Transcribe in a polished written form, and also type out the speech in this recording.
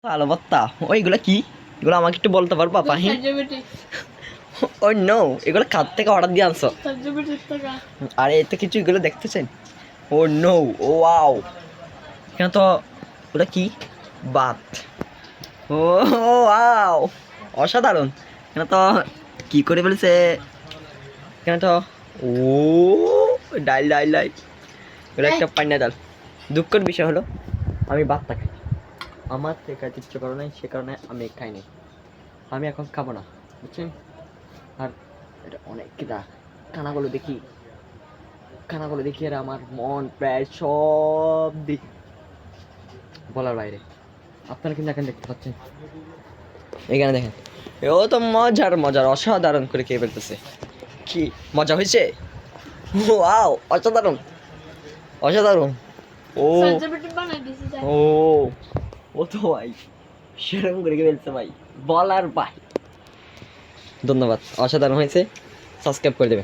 আলো ভর্তা ওইগুলো কি? এগুলো আমাকে একটু বলতে পারবা পাহি? ও নো, এগুলো খাত থেকে অর্ডার দিয়ে আনছো? আরে এতে কিছু এগুলো দেখতেছেন? ও নো, ও ওয়াও, এখানে তো ওটা কি? বাত। ও ওয়াও, অসাধারণ। এখানে তো কি করে বলেছে, এখানে তো ও ডাল ডাল ডাল, এগুলো একটা পান্না ডাল। দুঃখের বিষয় হলো আমি ভাতটা খাই, আমার থেকে ইচ্ছে করে নাই, সে কারণে আমি খাইনি। আমি এখন খাবো না, বুঝছেন? আর এটা অনেক কিনা খানাগুলো দেখি, খানাগুলো দেখি আর আমার মন প্রায় সব দিক বলার বাইরে। আপনারা কিন্তু এখন দেখতে পাচ্ছেন, এখানে দেখেন, ও তো মজার মজার অসাধারণ করে খেয়ে ফেলতেছে। কি মজা হয়েছে? ওয়াও, অসাধারণ অসাধারণ। ও ও ও তো ভাই সেরকম করে খেয়ে ফেলছে ভাই, বলার ভাই। ধন্যবাদ, অসাধারণ হয়েছে। সাবস্ক্রাইব করে দেবেন।